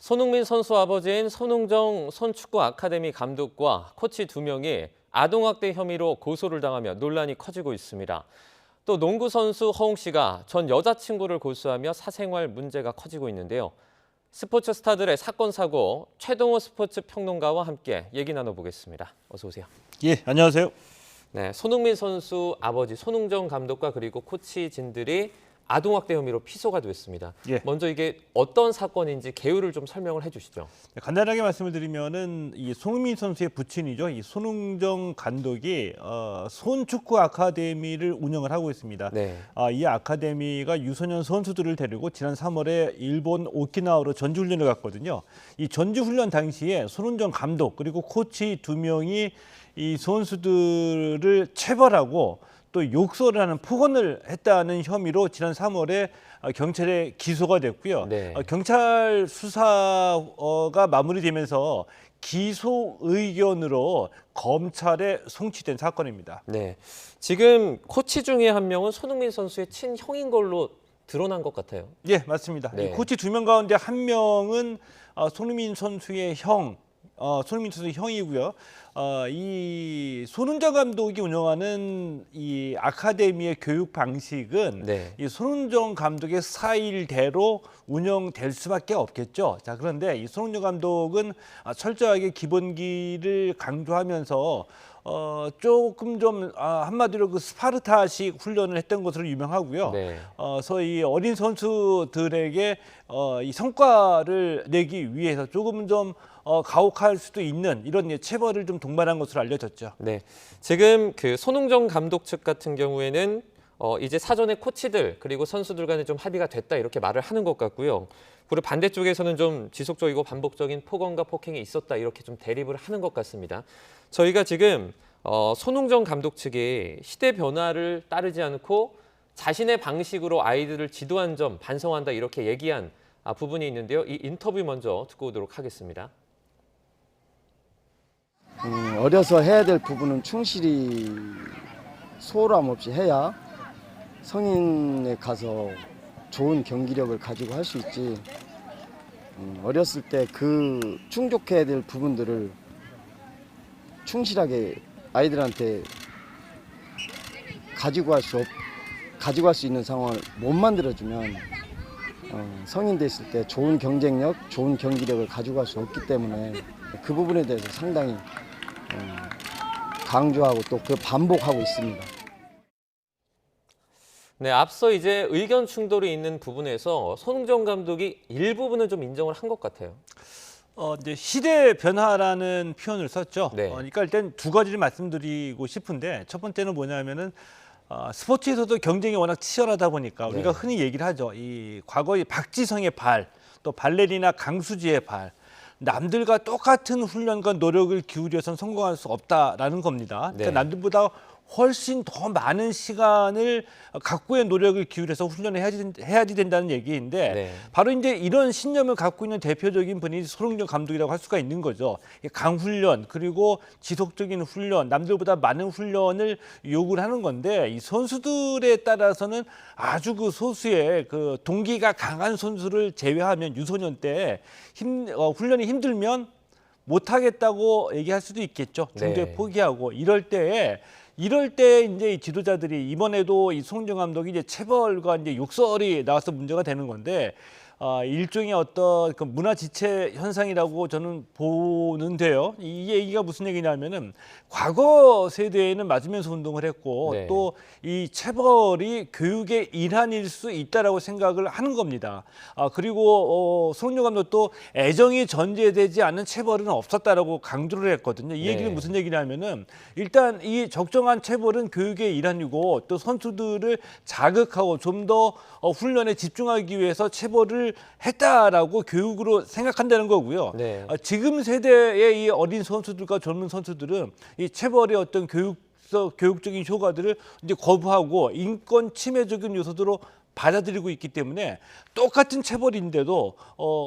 손흥민 선수 아버지인 손흥정 손축구 아카데미 감독과 코치 2명이 아동학대 혐의로 고소를 당하며 논란이 커지고 있습니다. 또 농구 선수 허웅 씨가 전 여자친구를 고소하며 사생활 문제가 커지고 있는데요. 스포츠 스타들의 사건 사고 최동호 스포츠 평론가와 함께 얘기 나눠보겠습니다. 어서 오세요. 예, 안녕하세요. 네, 손흥민 선수 아버지 손흥정 감독과 그리고 코치진들이 아동학대 혐의로 피소가 됐습니다. 예. 먼저 이게 어떤 사건인지 개요를 좀 설명을 해주시죠. 간단하게 말씀을 드리면은 이 손흥민 선수의 부친이죠. 이 손흥정 감독이 손축구 아카데미를 운영을 하고 있습니다. 네. 이 아카데미가 유소년 선수들을 데리고 지난 3월에 일본 오키나와로 전지훈련을 갔거든요. 이 전지훈련 당시에 손흥정 감독 그리고 코치 2명이 이 선수들을 체벌하고 또 욕설을 하는 폭언을 했다는 혐의로 지난 3월에 경찰에 기소가 됐고요. 네. 경찰 수사가 마무리되면서 기소 의견으로 검찰에 송치된 사건입니다. 네. 지금 코치 중에 한 명은 손흥민 선수의 친형인 걸로 드러난 것 같아요. 예, 맞습니다. 네. 이 코치 2명 가운데 한 명은 손흥민 선수의 손흥민 선수의 형이고요. 이 손흥정 감독이 운영하는 이 아카데미의 교육 방식은 네. 이 손흥정 감독의 스타일대로 운영될 수밖에 없겠죠. 자, 그런데 이 손흥정 감독은 철저하게 기본기를 강조하면서 조금 좀 한마디로 그 스파르타식 훈련을 했던 것으로 유명하고요. 네. 그래서 이 어린 선수들에게 이 성과를 내기 위해서 조금 좀 가혹할 수도 있는 이런 체벌을 좀 동반한 것으로 알려졌죠. 네. 지금 그 손흥정 감독 측 같은 경우에는 이제 사전에 코치들 그리고 선수들 간에 좀 합의가 됐다 이렇게 말을 하는 것 같고요. 그리고 반대쪽에서는 좀 지속적이고 반복적인 폭언과 폭행이 있었다 이렇게 좀 대립을 하는 것 같습니다. 저희가 지금 손흥정 감독 측이 시대 변화를 따르지 않고 자신의 방식으로 아이들을 지도한 점 반성한다 이렇게 얘기한 부분이 있는데요. 이 인터뷰 먼저 듣고 오도록 하겠습니다. 어려서 해야 될 부분은 충실히 소홀함 없이 해야 성인에 가서 좋은 경기력을 가지고 할 수 있지. 어렸을 때 그 충족해야 될 부분들을 충실하게 아이들한테 가지고 갈 수 있는 상황을 못 만들어주면 성인 됐을 때 좋은 경쟁력, 좋은 경기력을 가지고 갈 수 없기 때문에 그 부분에 대해서 상당히 강조하고 또 그 반복하고 있습니다. 네, 앞서 이제 의견 충돌이 있는 부분에서 손흥정 감독이 일부분은 좀 인정을 한 것 같아요. 이제 시대 변화라는 표현을 썼죠. 네. 그러니까 일단 두 가지를 말씀드리고 싶은데 첫 번째는 뭐냐면은 스포츠에서도 경쟁이 워낙 치열하다 보니까 우리가 네. 흔히 얘기를 하죠. 이 과거의 박지성의 발, 또 발레리나 강수지의 발. 남들과 똑같은 훈련과 노력을 기울여선 성공할 수 없다라는 겁니다. 네. 그러니까 남들보다 훨씬 더 많은 시간을 각고의 노력을 기울여서 훈련을 해야지 된다는 얘기인데 네. 바로 이제 이런 신념을 갖고 있는 대표적인 분이 손흥정 감독이라고 할 수가 있는 거죠. 강훈련 그리고 지속적인 훈련, 남들보다 많은 훈련을 요구를 하는 건데 이 선수들에 따라서는 아주 그 소수의 그 동기가 강한 선수를 제외하면 유소년 때 훈련이 힘들면 못하겠다고 얘기할 수도 있겠죠. 중도에 네. 포기하고 이럴 때 이제 이 지도자들이 이번에도 이 손흥정 감독이 이제 체벌과 이제 욕설이 나와서 문제가 되는 건데 일종의 어떤 그 문화 지체 현상이라고 저는 보는데요. 이 얘기가 무슨 얘기냐면은 과거 세대에는 맞으면서 운동을 했고 네. 또 이 체벌이 교육의 일환일 수 있다라고 생각을 하는 겁니다. 그리고 손흥정 감독도 애정이 전제되지 않는 체벌은 없었다라고 강조를 했거든요. 이 얘기는 네. 무슨 얘기냐면은 일단 이 적정한 체벌은 교육의 일환이고 또 선수들을 자극하고 좀 더 훈련에 집중하기 위해서 체벌을 했다라고 교육으로 생각한다는 거고요. 네. 지금 세대의 이 어린 선수들과 젊은 선수들은 이 체벌의 어떤 교육적인 효과들을 이제 거부하고 인권 침해적인 요소들로 받아들이고 있기 때문에 똑같은 체벌인데도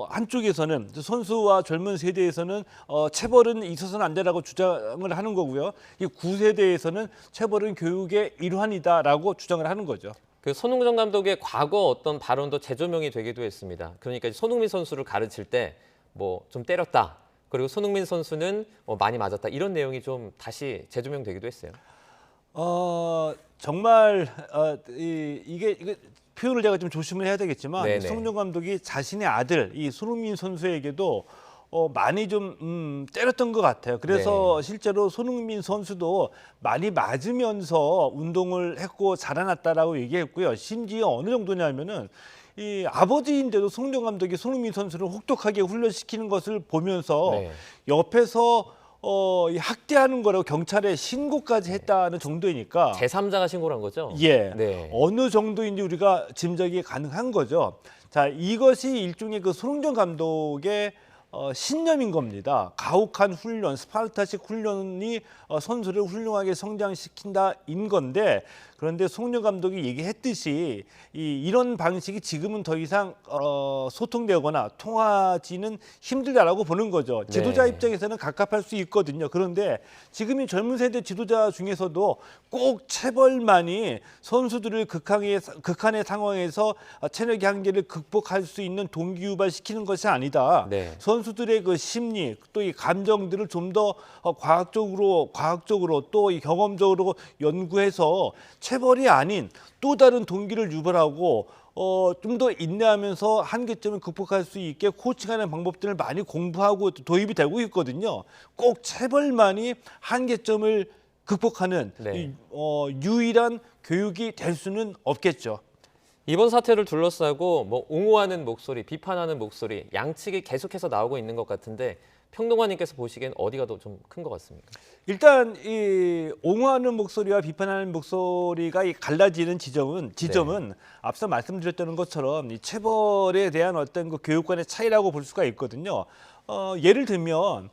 한쪽에서는 선수와 젊은 세대에서는 체벌은 있어서는 안 되라고 주장을 하는 거고요. 이 구세대에서는 체벌은 교육의 일환이다라고 주장을 하는 거죠. 그 손흥정 감독의 과거 어떤 발언도 재조명이 되기도 했습니다. 그러니까 손흥민 선수를 가르칠 때 뭐 좀 때렸다. 그리고 손흥민 선수는 많이 맞았다. 이런 내용이 좀 다시 재조명되기도 했어요. 정말 이게 표현을 제가 좀 조심을 해야 되겠지만 네네. 송정 감독이 자신의 아들 이 손흥민 선수에게도 많이 좀 때렸던 것 같아요. 그래서 네. 실제로 손흥민 선수도 많이 맞으면서 운동을 했고 자라났다라고 얘기했고요. 심지어 어느 정도냐면은 이 아버지인데도 송정 감독이 손흥민 선수를 혹독하게 훈련시키는 것을 보면서 네. 옆에서 이 학대하는 거라고 경찰에 신고까지 했다는 정도이니까 제3자가 신고를 한 거죠? 예, 네. 어느 정도인지 우리가 짐작이 가능한 거죠. 자, 이것이 일종의 그 손흥정 감독의 신념인 겁니다. 가혹한 훈련, 스파르타식 훈련이 선수를 훌륭하게 성장시킨다인 건데, 그런데 송정 감독이 얘기했듯이 이런 방식이 지금은 더 이상 소통되거나 통하지는 힘들다라고 보는 거죠. 지도자 네. 입장에서는 갑갑할 수 있거든요. 그런데 지금 이 젊은 세대 지도자 중에서도 꼭 체벌만이 선수들을 극한의 상황에서 체력의 한계를 극복할 수 있는 동기유발시키는 것이 아니다. 네. 선수들의 그 심리 또 이 감정들을 좀 더 과학적으로 또 이 경험적으로 연구해서 체벌이 아닌 또 다른 동기를 유발하고 좀 더 인내하면서 한계점을 극복할 수 있게 코칭하는 방법들을 많이 공부하고 도입이 되고 있거든요. 꼭 체벌만이 한계점을 극복하는 네. 유일한 교육이 될 수는 없겠죠. 이번 사태를 둘러싸고 뭐 옹호하는 목소리, 비판하는 목소리 양측이 계속해서 나오고 있는 것 같은데 평론가님께서 보시기엔 어디가 더 좀 큰 것 같습니까? 일단 이 옹호하는 목소리와 비판하는 목소리가 갈라지는 지점은 앞서 말씀드렸던 것처럼 이 체벌에 대한 어떤 그 교육관의 차이라고 볼 수가 있거든요. 예를 들면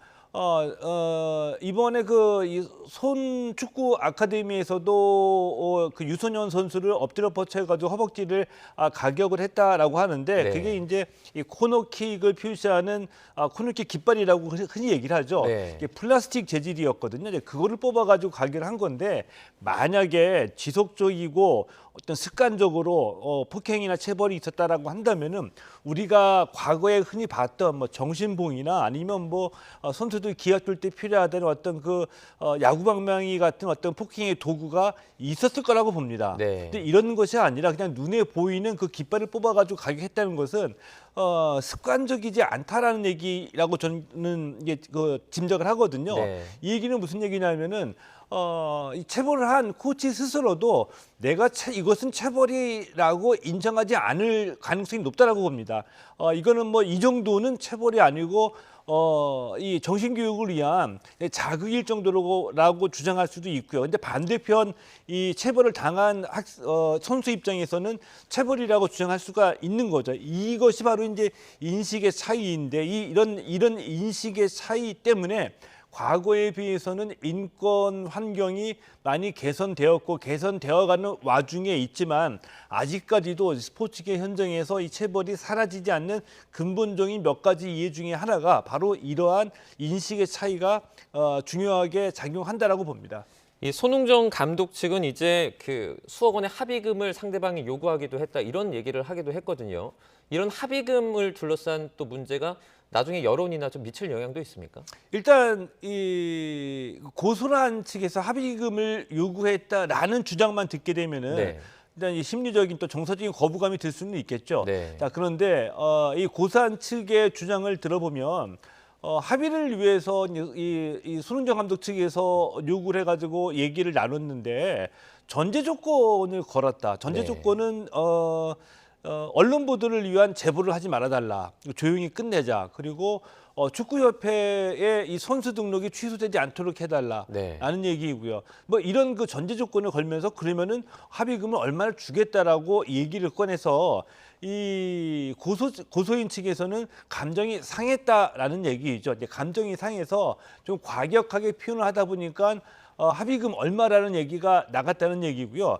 이번에 이 손 축구 아카데미에서도 그 유소년 선수를 엎드려 뻗쳐가지고 허벅지를 가격을 했다라고 하는데 네. 그게 이제 이 코너킥을 표시하는 코너킥 깃발이라고 흔히 얘기를 하죠. 네. 이게 플라스틱 재질이었거든요. 이제 그거를 뽑아가지고 가격을 한 건데 만약에 지속적이고 어떤 습관적으로 폭행이나 체벌이 있었다라고 한다면은 우리가 과거에 흔히 봤던 뭐 정신봉이나 아니면 뭐 선수들 기합 줄 때 필요하던 어떤 그 야구방망이 같은 어떤 폭행의 도구가 있었을 거라고 봅니다. 네. 근데 이런 것이 아니라 그냥 눈에 보이는 그 깃발을 뽑아가지고 가격했다는 것은 습관적이지 않다라는 얘기라고 저는 이게 짐작을 하거든요. 네. 이 얘기는 무슨 얘기냐면은 이 체벌을 한 코치 스스로도 내가 이것은 체벌이라고 인정하지 않을 가능성이 높다라고 봅니다. 이거는 뭐 이 정도는 체벌이 아니고 이 정신교육을 위한 자극일 정도라고 주장할 수도 있고요. 근데 반대편 이 체벌을 당한 선수 입장에서는 체벌이라고 주장할 수가 있는 거죠. 이것이 바로 이제 인식의 차이인데 이런 인식의 차이 때문에 과거에 비해서는 인권 환경이 많이 개선되었고 개선되어가는 와중에 있지만 아직까지도 스포츠계 현장에서 이 체벌이 사라지지 않는 근본적인 몇 가지 이해 중에 하나가 바로 이러한 인식의 차이가 중요하게 작용한다라고 봅니다. 이 손흥정 감독 측은 이제 그 수억 원의 합의금을 상대방이 요구하기도 했다 이런 얘기를 하기도 했거든요. 이런 합의금을 둘러싼 또 문제가 나중에 여론이나 좀 미칠 영향도 있습니까? 일단 이 고소한 측에서 합의금을 요구했다라는 주장만 듣게 되면은 네. 일단 이 심리적인 또 정서적인 거부감이 들 수는 있겠죠. 네. 자, 그런데 이 고소한 측의 주장을 들어보면 합의를 위해서 이 손흥정 감독 측에서 요구를 해가지고 얘기를 나눴는데 전제 조건을 걸었다. 전제 네. 조건은 언론 보도를 위한 제보를 하지 말아달라. 조용히 끝내자. 그리고 축구협회의 이 선수 등록이 취소되지 않도록 해달라. 네. 라는 얘기이고요. 뭐 이런 그 전제 조건을 걸면서 그러면은 합의금을 얼마를 주겠다라고 얘기를 꺼내서 이 고소인 측에서는 감정이 상했다라는 얘기죠. 이제 감정이 상해서 좀 과격하게 표현을 하다 보니까 합의금 얼마라는 얘기가 나갔다는 얘기고요.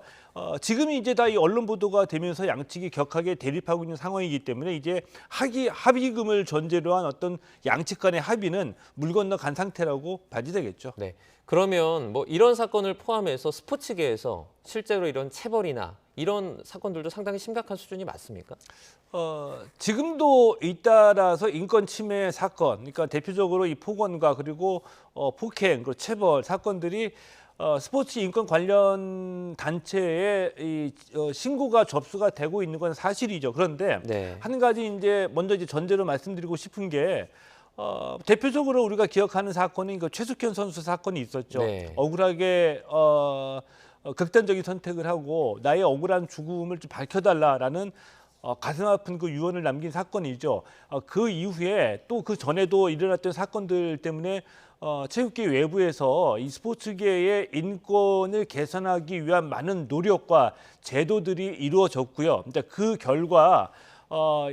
지금이 이제 다 이 언론 보도가 되면서 양측이 격하게 대립하고 있는 상황이기 때문에 이제 합의금을 전제로 한 어떤 양측 간의 합의는 물 건너 간 상태라고 봐야 되겠죠. 네. 그러면 뭐 이런 사건을 포함해서 스포츠계에서 실제로 이런 체벌이나 이런 사건들도 상당히 심각한 수준이 맞습니까? 지금도 잇따라서 인권 침해 사건, 그러니까 대표적으로 이 폭언과 그리고 폭행, 그리고 체벌 사건들이 스포츠 인권 관련 단체에 신고가 접수가 되고 있는 건 사실이죠. 그런데 네. 한 가지 이제 먼저 이제 전제로 말씀드리고 싶은 게 대표적으로 우리가 기억하는 사건이 그 최숙현 선수 사건이 있었죠. 네. 억울하게 극단적인 선택을 하고 나의 억울한 죽음을 좀 밝혀달라라는 가슴 아픈 그 유언을 남긴 사건이죠. 그 이후에 또 그 전에도 일어났던 사건들 때문에 체육계 외부에서 이 스포츠계의 인권을 개선하기 위한 많은 노력과 제도들이 이루어졌고요. 그 결과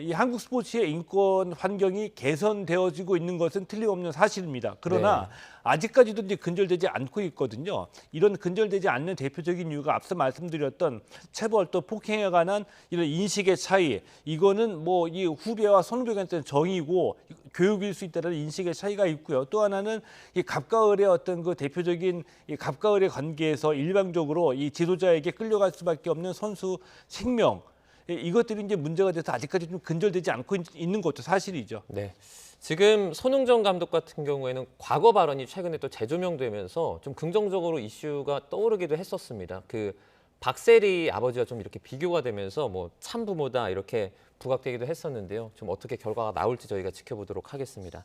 이 한국 스포츠의 인권 환경이 개선되어지고 있는 것은 틀림없는 사실입니다. 그러나 아직까지도 이제 근절되지 않고 있거든요. 이런 근절되지 않는 대표적인 이유가 앞서 말씀드렸던 체벌 또 폭행에 관한 이런 인식의 차이, 이거는 뭐 이 후배와 선후배간의 정의고 교육일 수 있다는 인식의 차이가 있고요. 또 하나는 이 갑과 을의 어떤 그 대표적인 이 갑과 을의 관계에서 일방적으로 이 지도자에게 끌려갈 수밖에 없는 선수 생명, 이것들이 이제 문제가 돼서 아직까지 좀 근절되지 않고 있는 것도 사실이죠. 네. 지금 손흥정 감독 같은 경우에는 과거 발언이 최근에 또 재조명되면서 좀 긍정적으로 이슈가 떠오르기도 했었습니다. 그 박세리 아버지와 좀 이렇게 비교가 되면서 뭐 참부모다 이렇게 부각되기도 했었는데요. 좀 어떻게 결과가 나올지 저희가 지켜보도록 하겠습니다.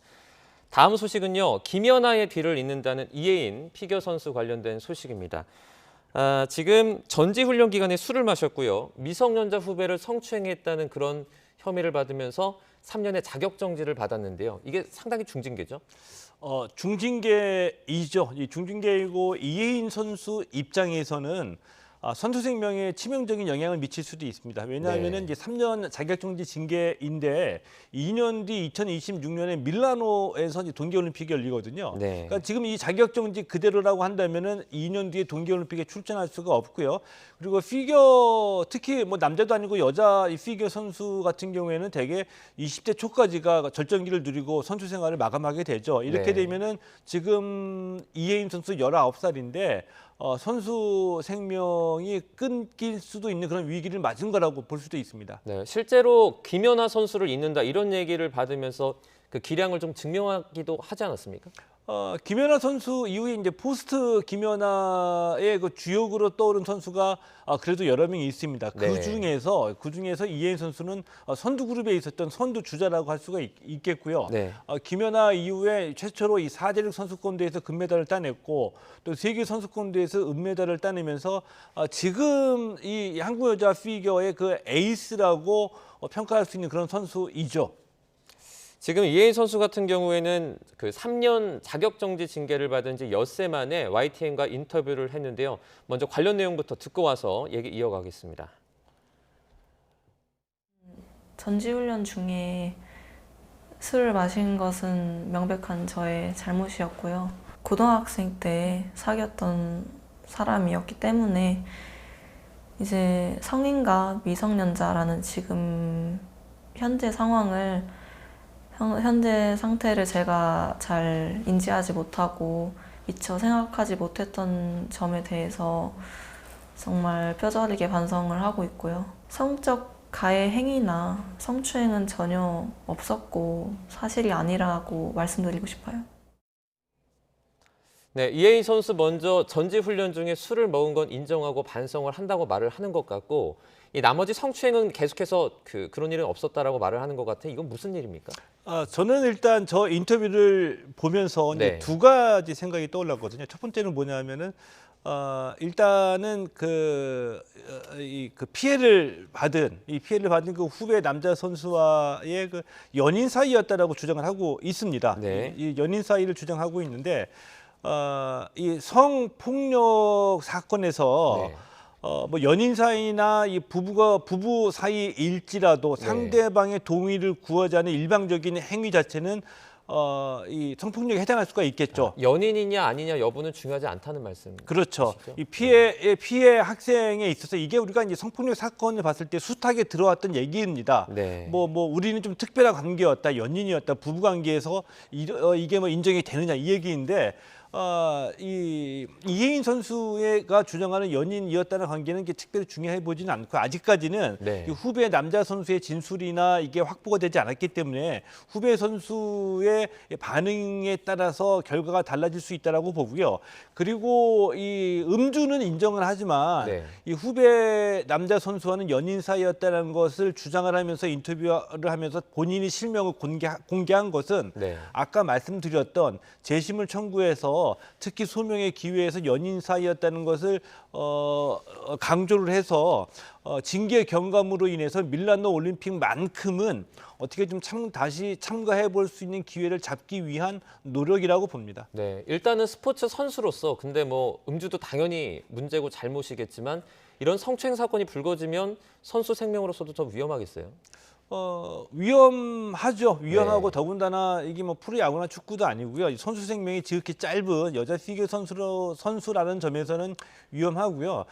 다음 소식은요. 김연아의 뒤를 잇는다는 이혜인 피겨 선수 관련된 소식입니다. 지금 전지훈련 기간에 술을 마셨고요. 미성년자 후배를 성추행했다는 그런 혐의를 받으면서 3년의 자격정지를 받았는데요. 이게 상당히 중징계죠? 중징계이죠. 이 중징계이고 이혜인 선수 입장에서는 선수 생명에 치명적인 영향을 미칠 수도 있습니다. 왜냐하면 네. 이제 3년 자격정지 징계인데 2년 뒤 2026년에 밀라노에서 이제 동계올림픽이 열리거든요. 네. 그러니까 지금 이 자격정지 그대로라고 한다면은 2년 뒤에 동계올림픽에 출전할 수가 없고요. 그리고 피겨 특히 뭐 남자도 아니고 여자 이 피겨 선수 같은 경우에는 대개 20대 초까지가 절정기를 누리고 선수 생활을 마감하게 되죠. 이렇게 네. 되면은 지금 이혜인 선수 19살인데 선수 생명이 끊길 수도 있는 그런 위기를 맞은 거라고 볼 수도 있습니다. 네, 실제로 김연아 선수를 잇는다 이런 얘기를 받으면서 그 기량을 좀 증명하기도 하지 않았습니까? 김연아 선수 이후에 이제 포스트 김연아의 그 주역으로 떠오른 선수가 그래도 여러 명이 있습니다. 네. 그 중에서 이혜인 선수는 선두 그룹에 있었던 선두 주자라고 할 수가 있겠고요. 네. 김연아 이후에 최초로 이 4대륙 선수권대회에서 금메달을 따냈고 또 세계 선수권대회에서 은메달을 따내면서 지금 이 한국 여자 피겨의 그 에이스라고 평가할 수 있는 그런 선수이죠. 지금 이혜인 선수 같은 경우에는 그 3년 자격정지 징계를 받은 지 엿새 만에 YTN과 인터뷰를 했는데요. 먼저 관련 내용부터 듣고 와서 얘기 이어가겠습니다. 전지훈련 중에 술을 마신 것은 명백한 저의 잘못이었고요. 고등학생 때 사귀었던 사람이었기 때문에 이제 성인과 미성년자라는 지금 현재 상황을 현재 상태를 제가 잘 인지하지 못하고 미처 생각하지 못했던 점에 대해서 정말 뼈저리게 반성을 하고 있고요. 성적 가해 행위나 성추행은 전혀 없었고 사실이 아니라고 말씀드리고 싶어요. 네, 이혜인 선수 먼저 전지훈련 중에 술을 먹은 건 인정하고 반성을 한다고 말을 하는 것 같고 이 나머지 성추행은 계속해서 그런 일은 없었다라고 말을 하는 것 같아요. 이건 무슨 일입니까? 저는 일단 저 인터뷰를 보면서 이제 네. 두 가지 생각이 떠올랐거든요. 첫 번째는 뭐냐면은 일단은 그 피해를 받은 그 후배 남자 선수와의 그 연인 사이였다라고 주장을 하고 있습니다. 네. 이 연인 사이를 주장하고 있는데 이 성폭력 사건에서 네. 뭐 연인 사이나 이 부부 사이일지라도 네. 상대방의 동의를 구하지 않은 일방적인 행위 자체는 이 성폭력에 해당할 수가 있겠죠. 연인이냐 아니냐 여부는 중요하지 않다는 말씀. 그렇죠. 아시죠? 이 피해 학생에 있어서 이게 우리가 이제 성폭력 사건을 봤을 때 숱하게 들어왔던 얘기입니다. 네. 뭐 우리는 좀 특별한 관계였다, 연인이었다, 부부 관계에서 이게 뭐 인정이 되느냐 이 얘기인데 이 이혜인 선수가 주장하는 연인이었다는 관계는 이게 특별히 중요해 보지는 않고 아직까지는 네. 이 후배 남자 선수의 진술이나 이게 확보가 되지 않았기 때문에 후배 선수의 반응에 따라서 결과가 달라질 수 있다라고 보고요. 그리고 이 음주는 인정을 하지만 네. 이 후배 남자 선수와는 연인 사이였다는 것을 주장을 하면서 인터뷰를 하면서 본인이 실명을 공개한 것은 네. 아까 말씀드렸던 재심을 청구해서 특히 소명의 기회에서 연인 사이였다는 것을 강조를 해서 징계 경감으로 인해서 밀라노 올림픽만큼은 어떻게 좀 다시 참가해 볼 수 있는 기회를 잡기 위한 노력이라고 봅니다. 네, 일단은 스포츠 선수로서 근데 뭐 음주도 당연히 문제고 잘못이겠지만 이런 성추행 사건이 불거지면 선수 생명으로서도 더 위험하겠어요. 위험하죠. 위험하고 네. 더군다나 이게 뭐 프로야구나 축구도 아니고요. 선수 생명이 지극히 짧은 여자 피겨 선수라는 점에서는 위험하고요.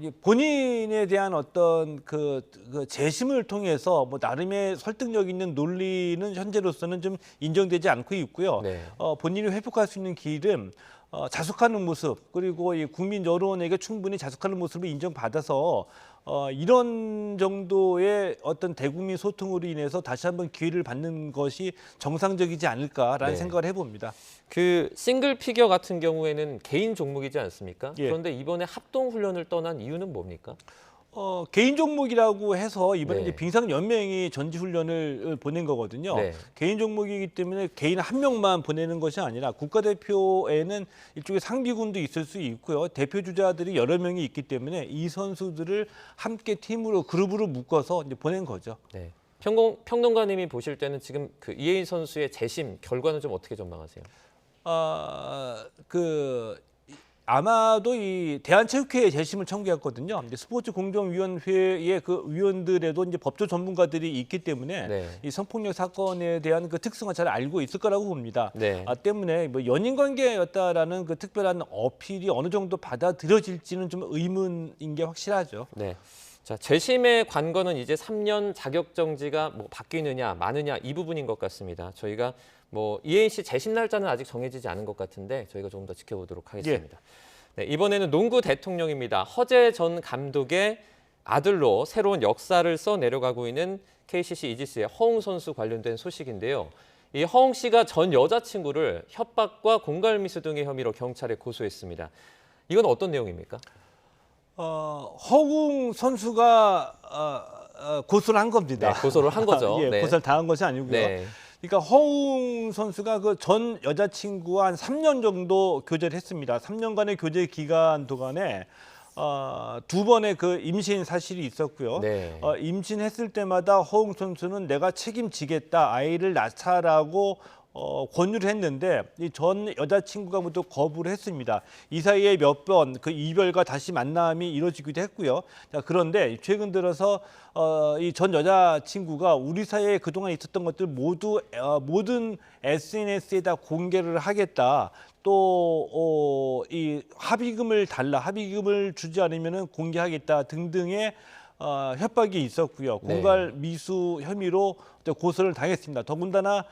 이 본인에 대한 어떤 그 재심을 통해서 뭐 나름의 설득력 있는 논리는 현재로서는 좀 인정되지 않고 있고요. 네. 본인이 회복할 수 있는 길은 자숙하는 모습 그리고 이 국민 여론에게 충분히 자숙하는 모습을 인정받아서 이런 정도의 어떤 대국민 소통으로 인해서 다시 한번 기회를 받는 것이 정상적이지 않을까라는 네. 생각을 해봅니다. 그 싱글 피겨 같은 경우에는 개인 종목이지 않습니까? 예. 그런데 이번에 합동 훈련을 떠난 이유는 뭡니까? 개인 종목이라고 해서 이번에 네. 이제 빙상연맹이 전지훈련을 보낸 거거든요. 네. 개인 종목이기 때문에 개인 한 명만 보내는 것이 아니라 국가대표에는 일종의 상비군도 있을 수 있고요. 대표 주자들이 여러 명이 있기 때문에 이 선수들을 함께 팀으로 그룹으로 묶어서 이제 보낸 거죠. 네. 평론가님이 보실 때는 지금 그 이혜인 선수의 재심 결과는 좀 어떻게 전망하세요? 아마도 이 대한체육회에 재심을 청구했거든요. 이제 스포츠 공정위원회의 그 위원들에도 이제 법조 전문가들이 있기 때문에 네. 이 성폭력 사건에 대한 그 특성을 잘 알고 있을 거라고 봅니다. 네. 때문에 뭐 연인 관계였다라는 그 특별한 어필이 어느 정도 받아들여질지는 좀 의문인 게 확실하죠. 네. 자, 재심의 관건은 이제 3년 자격 정지가 뭐 바뀌느냐 마느냐 이 부분인 것 같습니다. 저희가 뭐 이혜인 씨 재심 날짜는 아직 정해지지 않은 것 같은데 저희가 조금 더 지켜보도록 하겠습니다. 네, 이번에는 농구 대통령입니다. 허재 전 감독의 아들로 새로운 역사를 써 내려가고 있는 KCC 이지스의 허웅 선수 관련된 소식인데요. 이 허웅 씨가 전 여자친구를 협박과 공갈미수 등의 혐의로 경찰에 고소했습니다. 이건 어떤 내용입니까? 허웅 선수가 고소를 한 겁니다. 네, 고소를 한 거죠. 예, 네. 고소를 당한 것이 아니고요. 네. 그러니까 허웅 선수가 그 전 여자친구와 한 3년 정도 교제를 했습니다. 3년간의 교제 기간 동안에 두 번의 그 임신 사실이 있었고요. 네. 임신했을 때마다 허웅 선수는 내가 책임지겠다, 아이를 낳자라고 권유를 했는데 이 전 여자친구가 모두 거부를 했습니다. 이 사이에 몇 번 그 이별과 다시 만남이 이루어지기도 했고요. 자, 그런데 최근 들어서 이 전 여자친구가 우리 사이에 그동안 있었던 것들 모두 모든 SNS에다 공개를 하겠다. 또 이 합의금을 주지 않으면은 공개하겠다 등등의 협박이 있었고요. 네. 공갈 미수 혐의로 고소를 당했습니다. 더군다나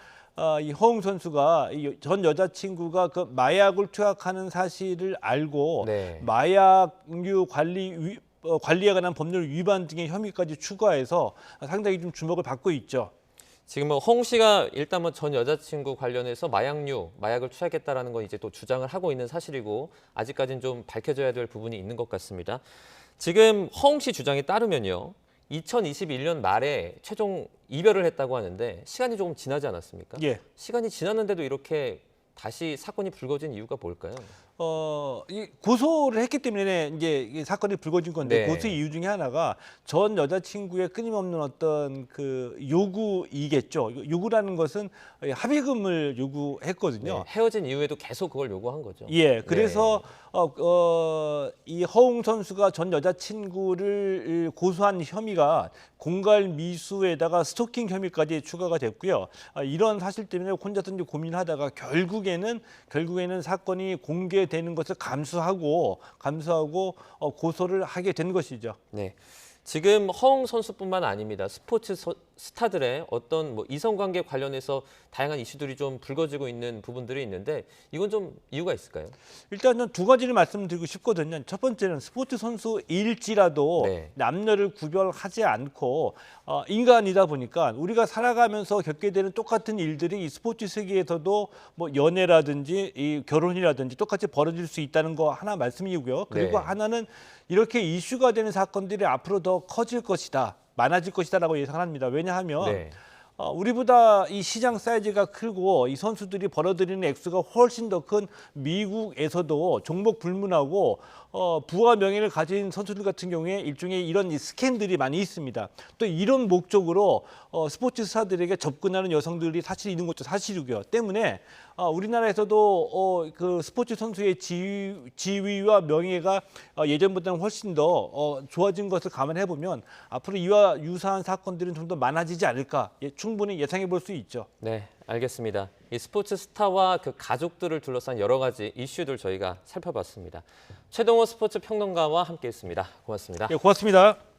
이 허웅 선수가 이 전 여자친구가 그 마약을 투약하는 사실을 알고 네. 마약류 관리에 관한 법률 위반 등의 혐의까지 추가해서 상당히 좀 주목을 받고 있죠. 지금 뭐 허웅 씨가 일단 뭐 전 여자친구 관련해서 마약을 투약했다라는 건 이제 또 주장을 하고 있는 사실이고 아직까지는 좀 밝혀져야 될 부분이 있는 것 같습니다. 지금 허웅 씨 주장에 따르면요. 2021년 말에 최종 이별을 했다고 하는데 시간이 조금 지나지 않았습니까? 예. 시간이 지났는데도 이렇게 다시 사건이 불거진 이유가 뭘까요? 이 고소를 했기 때문에 이제 이 사건이 불거진 건데 네. 고소의 이유 중에 하나가 전 여자친구의 끊임없는 어떤 그 요구이겠죠. 요구라는 것은 합의금을 요구했거든요. 네, 헤어진 이후에도 계속 그걸 요구한 거죠. 예, 그래서 이 허웅 선수가 전 여자친구를 고소한 혐의가 공갈 미수에다가 스토킹 혐의까지 추가가 됐고요. 이런 사실 때문에 혼자서 이제 고민하다가 결국에는 사건이 공개되는 것을 감수하고 고소를 하게 된 것이죠. 네. 지금 허웅 선수뿐만 아닙니다. 스포츠 스타들의 어떤 뭐 이성관계 관련해서 다양한 이슈들이 좀 불거지고 있는 부분들이 있는데 이건 좀 이유가 있을까요? 일단 전 두 가지를 말씀드리고 싶거든요. 첫 번째는 스포츠 선수일지라도 네. 남녀를 구별하지 않고 인간이다 보니까 우리가 살아가면서 겪게 되는 똑같은 일들이 이 스포츠 세계에서도 뭐 연애라든지 이 결혼이라든지 똑같이 벌어질 수 있다는 거 하나 말씀이고요. 그리고 네. 하나는 이렇게 이슈가 되는 사건들이 앞으로 더 커질 것이다, 많아질 것이다라고 예상합니다. 왜냐하면 네. 우리보다 이 시장 사이즈가 크고 이 선수들이 벌어들이는 액수가 훨씬 더 큰 미국에서도 종목 불문하고 부와 명예를 가진 선수들 같은 경우에 일종의 이런 이 스캔들이 많이 있습니다. 또 이런 목적으로 스포츠 스타들에게 접근하는 여성들이 사실 있는 것도 사실이고요. 때문에 우리나라에서도 그 스포츠 선수의 지위와 명예가 예전보다는 훨씬 더 좋아진 것을 감안해 보면 앞으로 이와 유사한 사건들은 좀 더 많아지지 않을까 충분히 예상해 볼 수 있죠. 네, 알겠습니다. 이 스포츠 스타와 그 가족들을 둘러싼 여러 가지 이슈들 저희가 살펴봤습니다. 최동호 스포츠 평론가와 함께했습니다. 고맙습니다. 예, 고맙습니다.